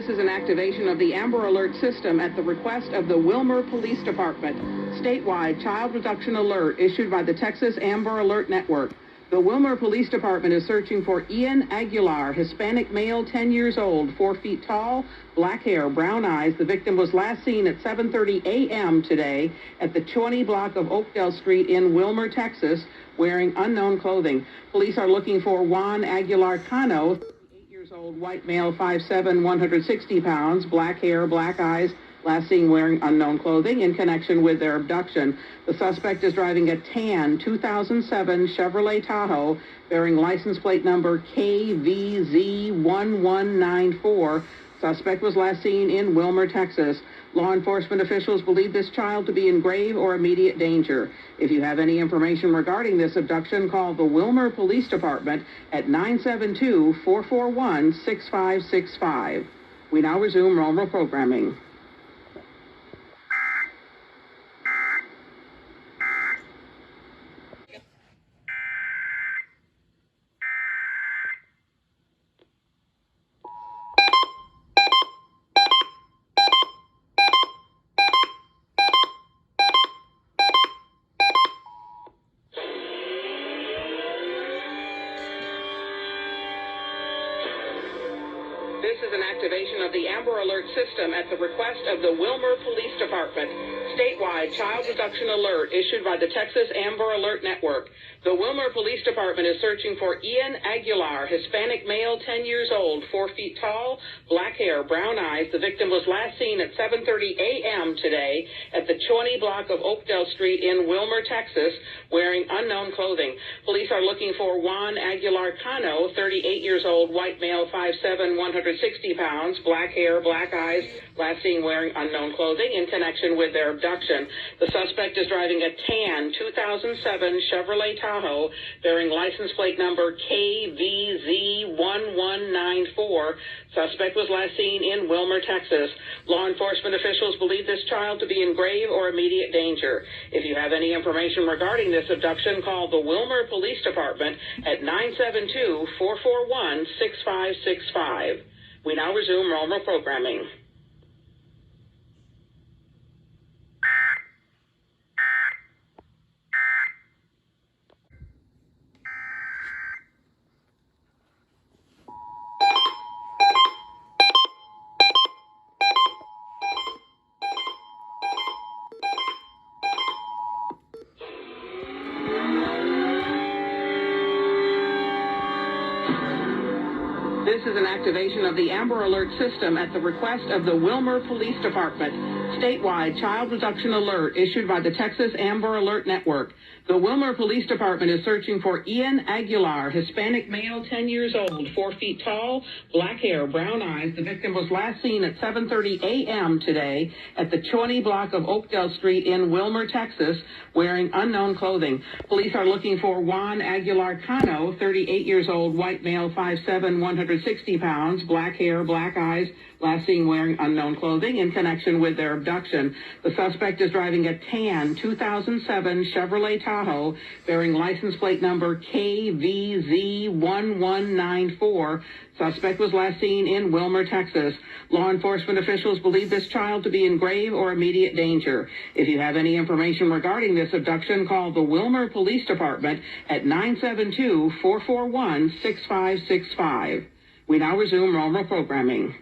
This is an activation of the Amber Alert system at the request of the Wilmer Police Department. Statewide child abduction alert issued by the Texas Amber Alert Network. The Wilmer Police Department is searching for Ian Aguilar, Hispanic male, 10 years old, 4 feet tall, black hair, brown eyes. The victim was last seen at 7:30 a.m. today at the 20 block of Oakdale Street in Wilmer, Texas, wearing unknown clothing. Police are looking for Juan Aguilar Cano, 38 years old, white male, 5'7", 160 pounds, black hair, black eyes, last seen wearing unknown clothing in connection with their abduction. The suspect is driving a tan 2007 Chevrolet Tahoe bearing license plate number KVZ1194. Suspect was last seen in Wilmer, Texas. Law enforcement officials believe this child to be in grave or immediate danger. If you have any information regarding this abduction, call the Wilmer Police Department at 972-441-6565. We now resume normal programming. This is an activation of the Amber Alert system at the request of the Wilmer Police Department. Statewide child abduction alert issued by the Texas Amber Alert Network. The Wilmer Police Department is searching for Ian Aguilar, Hispanic male, 10 years old, 4 feet tall, black hair, brown eyes. The victim was last seen at 7:30 a.m. today at the 20 block of Oakdale Street in Wilmer, Texas, wearing unknown clothing. Police are looking for Juan Aguilar Cano, 38 years old, white male, 5'7", 160 pounds, black hair, black eyes, last seen wearing unknown clothing in connection with their abduction. The suspect is driving a tan 2007 Chevrolet Tahoe bearing license plate number KVZ1194. Suspect was last seen in Wilmer, Texas. Law enforcement officials believe this child to be in grave or immediate danger. If you have any information regarding this abduction, call the Wilmer Police Department at 972-441-6565. We now resume normal programming. This is an activation of the Amber Alert system at the request of the Wilmer Police Department. Statewide child abduction alert issued by the Texas Amber Alert Network. The Wilmer Police Department is searching for Ian Aguilar, Hispanic male, 10 years old, 4 feet tall, black hair, brown eyes. The victim was last seen at 7:30 a.m. today at the 20 block of Oakdale Street in Wilmer, Texas, wearing unknown clothing. Police are looking for Juan Aguilar Cano, 38 years old, white male, 5'7", 160 pounds, black hair, black eyes, last seen wearing unknown clothing in connection with their abduction. The suspect is driving a tan 2007 Chevrolet Tahoe bearing license plate number KVZ1194. Suspect was last seen in Wilmer, Texas. Law enforcement officials believe this child to be in grave or immediate danger. If you have any information regarding this abduction, call the Wilmer Police Department at 972-441-6565. We now resume normal programming.